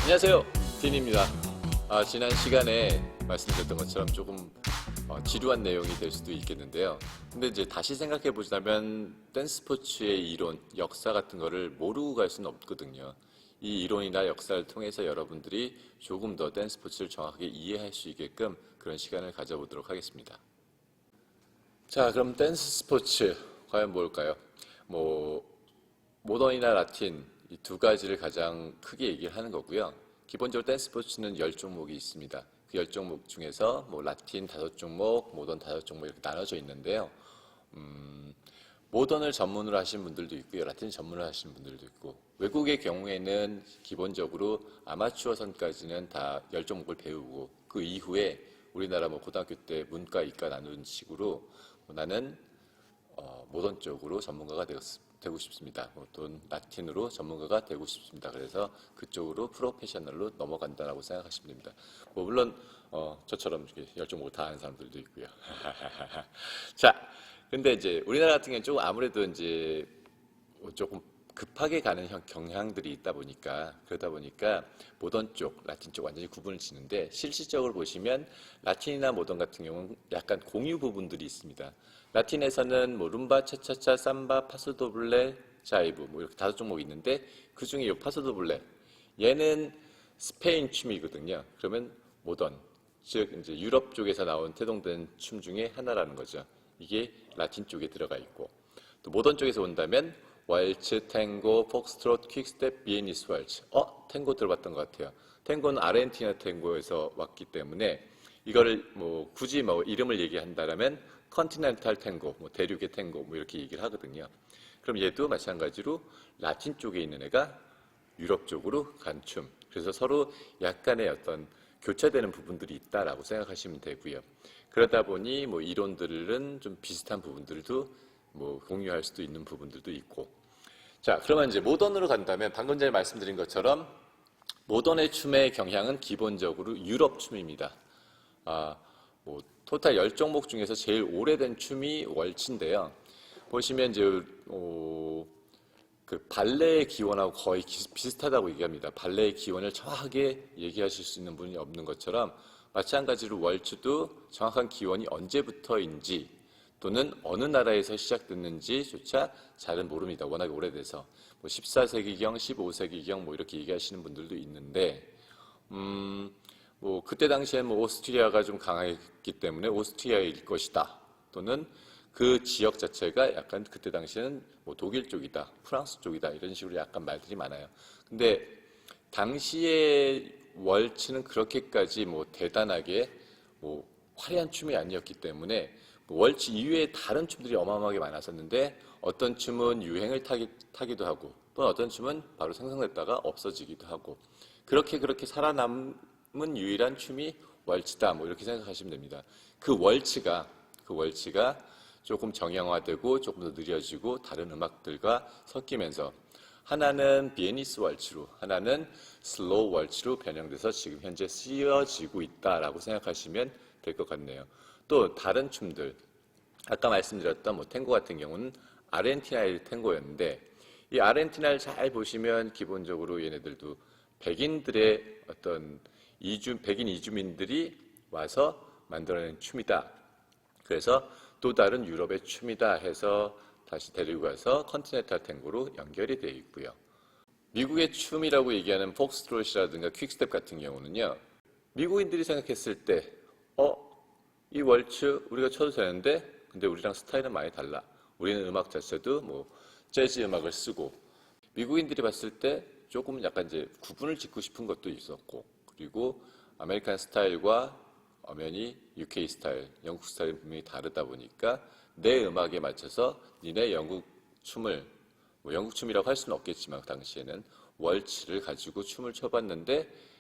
안녕하세요, 딘입니다. 지난 시간에 말씀드렸던 것처럼 조금 지루한 내용이 될 수도 있겠는데요. 근데 이제 다시 생각해 보자면 댄스 스포츠의 이론, 역사 같은 거를 모르고 갈 수는 없거든요. 이 이론이나 역사를 통해서 여러분들이 조금 더 댄스 스포츠를 정확하게 이해할 수 있게끔 그런 시간을 가져보도록 하겠습니다. 자, 그럼 댄스 스포츠 과연 뭘까요? 뭐 모던이나 라틴 이 두 가지를 가장 크게 얘기를 하는 거고요. 기본적으로 댄스 스포츠는 10종목이 있습니다. 그 10종목 중에서 뭐 라틴 5종목, 모던 5종목 이렇게 나눠져 있는데요. 모던을 전문으로 하신 분들도 있고요. 라틴 전문으로 하신 분들도 있고, 외국의 경우에는 기본적으로 아마추어 선까지는 다 10종목을 배우고, 그 이후에 우리나라 뭐 고등학교 때 문과, 이과 나누는 식으로 나는 모던 쪽으로 전문가가 되고 싶습니다. 또는 라틴으로 전문가가 되고 싶습니다. 그래서 그쪽으로 프로페셔널로 넘어간다라고 생각하시면 됩니다. 물론 저처럼 열정을 다 아는 사람들도 있고요. 자, 근데 이제 우리나라 같은 경우는 조금 아무래도 이제 조금 급하게 가는 경향들이 있다 보니까 그러다 보니까 모던 쪽, 라틴 쪽 완전히 구분을 짓는데 실질적으로 보시면 라틴이나 모던 같은 경우는 약간 공유 부분들이 있습니다. 라틴에서는 뭐 룸바, 차차차, 삼바, 파소도블레, 자이브 뭐 이렇게 5종목이 있는데 그 중에 이 파소도블레 얘는 스페인 춤이거든요. 그러면 모던, 즉 이제 유럽 쪽에서 나온 태동된 춤 중에 하나라는 거죠. 이게 라틴 쪽에 들어가 있고 또 모던 쪽에서 온다면 왈츠, 탱고, 폭스트롯, 퀵스텝, 비에니스 왈츠. 탱고 들어봤던 것 같아요. 탱고는 아르헨티나 탱고에서 왔기 때문에 이거를 뭐 굳이 뭐 이름을 얘기한다라면 컨티넨탈 탱고, 뭐 대륙의 탱고 뭐 이렇게 얘기를 하거든요. 그럼 얘도 마찬가지로 라틴 쪽에 있는 애가 유럽 쪽으로 간 춤. 그래서 서로 약간의 어떤 교차되는 부분들이 있다라고 생각하시면 되고요. 그러다 보니 뭐 이론들은 좀 비슷한 부분들도 뭐 공유할 수도 있는 부분들도 있고. 자, 그러면 이제 모던으로 간다면 방금 전에 말씀드린 것처럼 모던의 춤의 경향은 기본적으로 유럽 춤입니다. 뭐 토탈 10종목 중에서 제일 오래된 춤이 월츠인데요. 보시면 이제 그 발레의 기원하고 거의 비슷하다고 얘기합니다. 발레의 기원을 정확하게 얘기하실 수 있는 분이 없는 것처럼 마찬가지로 월츠도 정확한 기원이 언제부터인지 또는 어느 나라에서 시작됐는지조차 잘은 모릅니다. 워낙에 오래돼서 뭐 14세기경, 15세기경 뭐 이렇게 얘기하시는 분들도 있는데 뭐 그때 당시에는 뭐 오스트리아가 좀 강했기 때문에 오스트리아일 것이다. 또는 그 지역 자체가 약간 그때 당시에는 뭐 독일 쪽이다, 프랑스 쪽이다 이런 식으로 약간 말들이 많아요. 근데 당시에 월츠는 그렇게까지 뭐 대단하게 뭐 화려한 춤이 아니었기 때문에 뭐 월츠 이외에 다른 춤들이 어마어마하게 많았었는데 어떤 춤은 유행을 타기도 하고 또 어떤 춤은 바로 생성됐다가 없어지기도 하고 그렇게 살아남은 유일한 춤이 월츠다 뭐 이렇게 생각하시면 됩니다. 그 월츠가 조금 정형화되고 조금 더 느려지고 다른 음악들과 섞이면서 하나는 비에니스 월츠로 하나는 슬로우 월츠로 변형돼서 지금 현재 쓰여지고 있다라고 생각하시면 될 것 같네요. 또 다른 춤들 아까 말씀드렸던 뭐 탱고 같은 경우는 아르헨티나의 탱고였는데 이 아르헨티나를 잘 보시면 기본적으로 얘네들도 백인들의 어떤 백인 이주민들이 와서 만들어낸 춤이다. 그래서 또 다른 유럽의 춤이다 해서 다시 데리고 가서 컨티넨탈 탱고로 연결이 되어 있고요. 미국의 춤이라고 얘기하는 폭스트롯이라든가 퀵스텝 같은 경우는요. 미국인들이 생각했을 때 이 월츠 우리가 쳐도 되는데 근데 우리랑 스타일은 많이 달라. 우리는 음악 자체도 뭐 재즈 음악을 쓰고 미국인들이 봤을 때 조금 약간 이제 구분을 짓고 싶은 것도 있었고 그리고 아메리칸 스타일과 엄연히 UK 스타일, 영국 스타일이 분명히 다르다 보니까 내 음악에 맞춰서 니네 영국 춤을 뭐 영국 춤이라고 할 수는 없겠지만 그 당시에는 월츠를 가지고 춤을 춰봤는데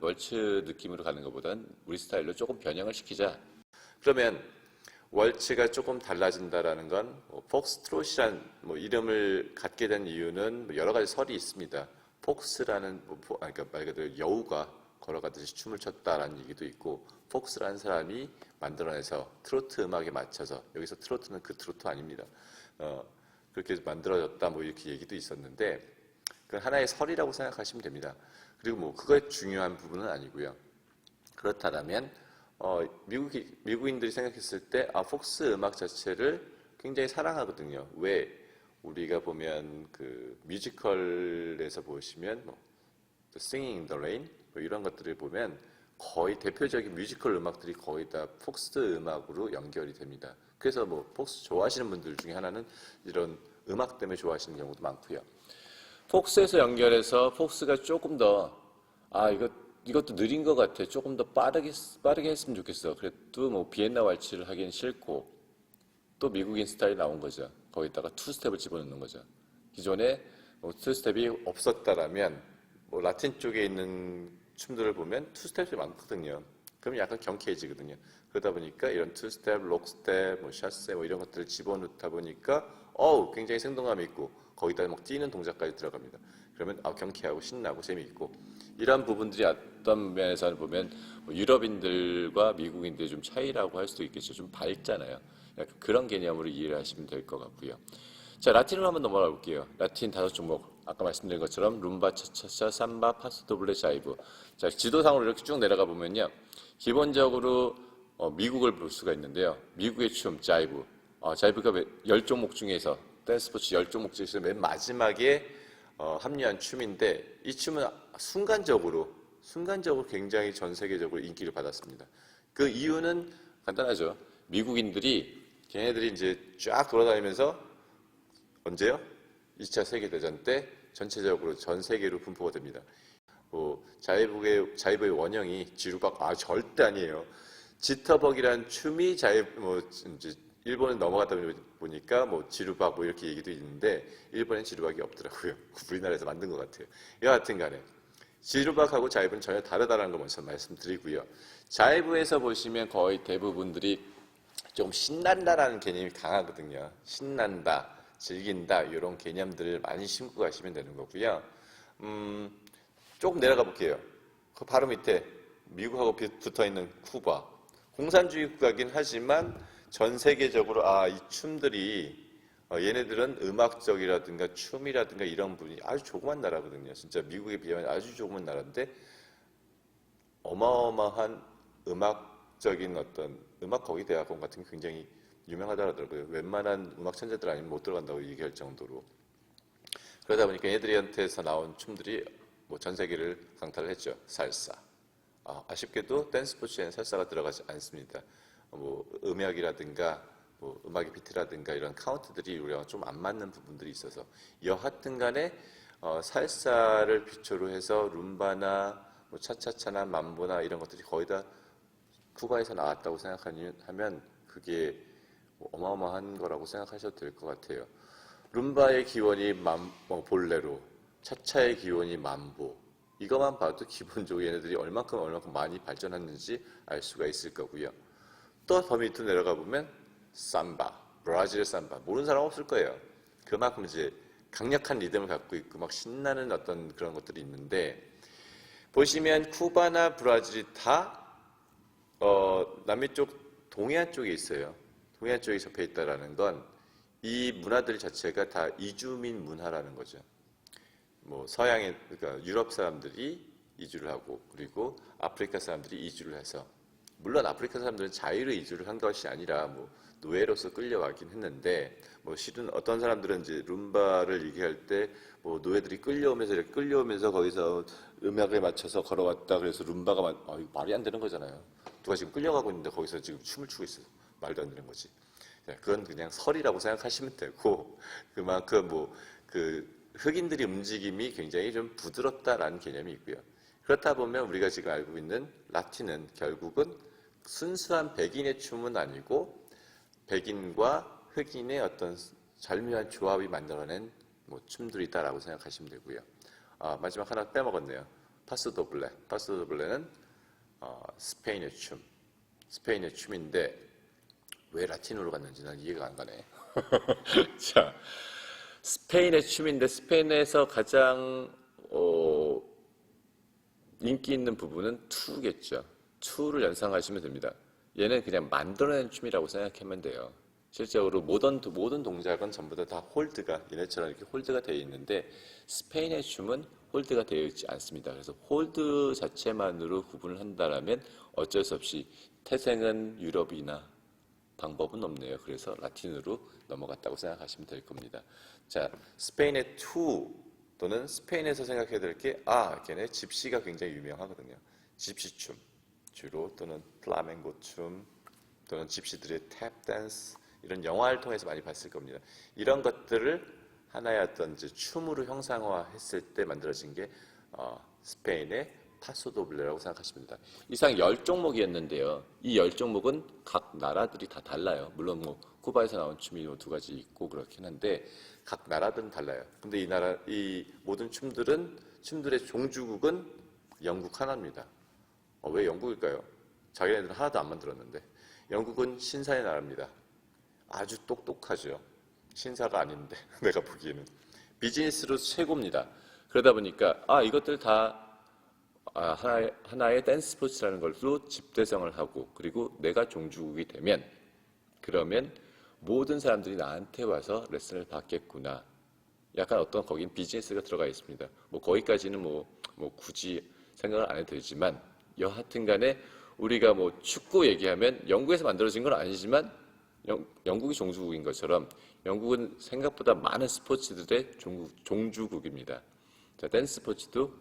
월츠 느낌으로 가는 것보다는 우리 스타일로 조금 변형을 시키자. 그러면 월츠가 조금 달라진다라는 건 폭스트롯이란 뭐 이름을 갖게 된 이유는 뭐 여러 가지 설이 있습니다. 폭스라는 그러니까 말 그대로 여우가 걸어가듯이 춤을 췄다라는 얘기도 있고 폭스라는 사람이 만들어내서 트로트 음악에 맞춰서 여기서 트로트는 그 트로트 아닙니다. 그렇게 만들어졌다 뭐 이렇게 얘기도 있었는데 그 하나의 설이라고 생각하시면 됩니다. 그리고 뭐 그거에 중요한 부분은 아니고요. 그렇다면 미국인들이 생각했을 때 폭스 음악 자체를 굉장히 사랑하거든요. 왜? 우리가 보면 그 뮤지컬에서 보시면 뭐 Singing in the Rain 뭐 이런 것들을 보면 거의 대표적인 뮤지컬 음악들이 거의 다 폭스 음악으로 연결이 됩니다. 그래서 뭐 폭스 좋아하시는 분들 중에 하나는 이런 음악 때문에 좋아하시는 경우도 많고요. 폭스에서 연결해서 폭스가 조금 더 이것도 느린 것 같아. 조금 더 빠르게 했으면 좋겠어. 그래도 뭐 비엔나 왈츠를 하기는 싫고 또 미국인 스타일이 나온 거죠. 거기다가 투스텝을 집어넣는 거죠. 기존에 뭐 투스텝이 없었다라면 뭐 라틴 쪽에 있는 춤들을 보면 투스텝이 많거든요. 그럼 약간 경쾌해지거든요. 그러다 보니까 이런 투스텝, 록스텝, 뭐 샷세 뭐 이런 것들을 집어넣다 보니까 굉장히 생동감이 있고 거기다 막 뛰는 동작까지 들어갑니다. 그러면 경쾌하고 신나고 재미있고 이런 부분들이 어떤 면에서는 보면 뭐 유럽인들과 미국인들의 좀 차이라고 할 수도 있겠죠. 좀 밝잖아요. 약간 그런 개념으로 이해를 하시면 될 것 같고요. 자, 라틴으로 한번 넘어가 볼게요. 라틴 5종목. 아까 말씀드린 것처럼 룸바, 차차차, 삼바, 파소 도블레, 자이브. 자, 지도상으로 이렇게 쭉 내려가 보면요. 기본적으로 미국을 볼 수가 있는데요. 미국의 춤, 자이브. 자이브가 10종목 중에서 댄스 스포츠 10종목 중에서 맨 마지막에 합류한 춤인데 이 춤은 순간적으로 굉장히 전 세계적으로 인기를 받았습니다. 그 이유는 간단하죠. 미국인들이 걔네들이 이제 쫙 돌아다니면서 언제요? 2차 세계대전 때 전체적으로 전 세계로 분포가 됩니다. 자이브의 원형이 지루박 절대 아니에요. 지터벅이란 춤이 이제 일본에 넘어가다 보니까 뭐 지루박 뭐 이렇게 얘기도 있는데 일본엔 지루박이 없더라고요. 우리나라에서 만든 것 같아요. 여하튼 간에 지루박하고 자이브는 전혀 다르다는 걸 먼저 말씀드리고요. 자이브에서 보시면 거의 대부분들이 좀 신난다라는 개념이 강하거든요. 신난다, 즐긴다 이런 개념들을 많이 심고 가시면 되는 거고요. 조금 내려가 볼게요. 그 바로 밑에 미국하고 붙어있는 쿠바. 공산주의 국가긴 하지만 전 세계적으로 이 춤들이 얘네들은 음악적이라든가 춤이라든가 이런 부분이 아주 조그만 나라거든요. 진짜 미국에 비하면 아주 조그만 나라인데 어마어마한 음악적인 어떤 음악거기대학원 같은 게 굉장히 유명하더라고요. 웬만한 음악 천재들 아니면 못 들어간다고 얘기할 정도로. 그러다 보니까 얘네들한테서 나온 춤들이 뭐 전 세계를 강타를 했죠. 살사. 아쉽게도 댄스 스포츠에는 살사가 들어가지 않습니다. 뭐 음역이라든가 뭐 음악의 비트라든가 이런 카운트들이 우리랑 좀 안 맞는 부분들이 있어서 여하튼 간에 살사를 기초로 해서 룸바나 뭐 차차차나 맘보나 이런 것들이 거의 다 쿠바에서 나왔다고 생각하면 그게 어마어마한 거라고 생각하셔도 될 것 같아요. 룸바의 기원이 볼레로, 차차의 기원이 mambo. 이것만 봐도 기본적으로 얘네들이 얼만큼 많이 발전했는지 알 수가 있을 거고요. 또 더 밑으로 내려가 보면 삼바, 브라질 삼바. 모르는 사람 없을 거예요. 그만큼 이제 강력한 리듬을 갖고 있고 막 신나는 어떤 그런 것들이 있는데 보시면 쿠바나 브라질이 다 남미 쪽 동해안 쪽에 있어요. 동해안 쪽에 접해 있다라는 건 이 문화들 자체가 다 이주민 문화라는 거죠. 뭐 그러니까 유럽 사람들이 이주를 하고 그리고 아프리카 사람들이 이주를 해서 물론 아프리카 사람들은 자유로 이주를 한 것이 아니라 뭐 노예로서 끌려가긴 했는데 뭐 실은 어떤 사람들은 이제 룸바를 얘기할 때 뭐 노예들이 끌려오면서 거기서 음악에 맞춰서 걸어왔다 그래서 룸바가 이거 말이 안 되는 거잖아요. 누가 지금 끌려가고 있는데 거기서 지금 춤을 추고 있어. 말도 안 되는 거지. 그건 그냥 설이라고 생각하시면 되고 그만큼 그 흑인들의 움직임이 굉장히 좀 부드럽다라는 개념이 있고요. 그렇다 보면 우리가 지금 알고 있는 라틴은 결국은 순수한 백인의 춤은 아니고 백인과 흑인의 어떤 절묘한 조합이 만들어낸 춤들이다라고 생각하시면 되고요. 마지막 하나 빼먹었네요. 파소 도블레. 파소 도블레는 스페인의 춤인데 왜 라틴으로 갔는지 난 이해가 안 가네. 자, 스페인의 춤인데 스페인에서 가장 인기 있는 부분은 투겠죠. 투를 연상하시면 됩니다. 얘는 그냥 만들어낸 춤이라고 생각하면 돼요. 실제로 모든 동작은 전부 다 홀드가 얘네처럼 이렇게 홀드가 되어 있는데 스페인의 춤은 홀드가 되어 있지 않습니다. 그래서 홀드 자체만으로 구분을 한다라면 어쩔 수 없이 태생은 유럽이나 방법은 없네요. 그래서 라틴으로 넘어갔다고 생각하시면 될 겁니다. 자, 스페인의 투 또는 스페인에서 생각해야 될 게 걔네 집시가 굉장히 유명하거든요. 집시춤 주로 또는 플라멩고 춤 또는 집시들의 탭 댄스 이런 영화를 통해서 많이 봤을 겁니다. 이런 것들을 하나의 어떤 이제 춤으로 형상화했을 때 만들어진 게 스페인의 파소도블레라고 생각하시면 됩니다. 이상 10종목이었는데요. 이 10종목은 각 나라들이 다 달라요. 물론 뭐 쿠바에서 나온 춤이 두 가지 있고 그렇긴 한데 각 나라들은 달라요. 근데 이 모든 춤들의 종주국은 영국 하나입니다. 왜 영국일까요? 자기네들은 하나도 안 만들었는데. 영국은 신사의 나라입니다. 아주 똑똑하죠. 신사가 아닌데 내가 보기에는 비즈니스로 최고입니다. 그러다 보니까 이것들 다 하나의 댄스 스포츠라는 걸로 집대성을 하고 그리고 내가 종주국이 되면 그러면 모든 사람들이 나한테 와서 레슨을 받겠구나. 약간 어떤 거긴 비즈니스가 들어가 있습니다. 뭐 거기까지는 뭐 굳이 생각을 안 해도 되지만 여하튼 간에 우리가 뭐 축구 얘기하면 영국에서 만들어진 건 아니지만 영국이 종주국인 것처럼 영국은 생각보다 많은 스포츠들의 종주국입니다. 자, 댄스 스포츠도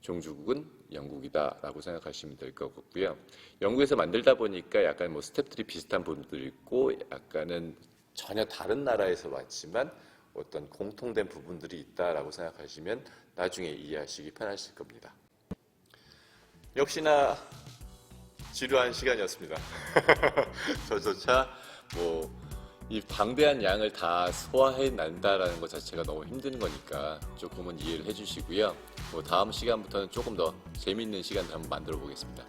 종주국은 영국이다라고 생각하시면 될 것 같고요. 영국에서 만들다 보니까 약간 뭐 스텝들이 비슷한 부분들이 있고 약간은 전혀 다른 나라에서 왔지만 어떤 공통된 부분들이 있다라고 생각하시면 나중에 이해하시기 편하실 겁니다. 역시나 지루한 시간이었습니다. 저조차 이 방대한 양을 다 소화해 난다라는 것 자체가 너무 힘든 거니까 조금은 이해를 해주시고요. 다음 시간부터는 조금 더 재밌는 시간을 한번 만들어 보겠습니다.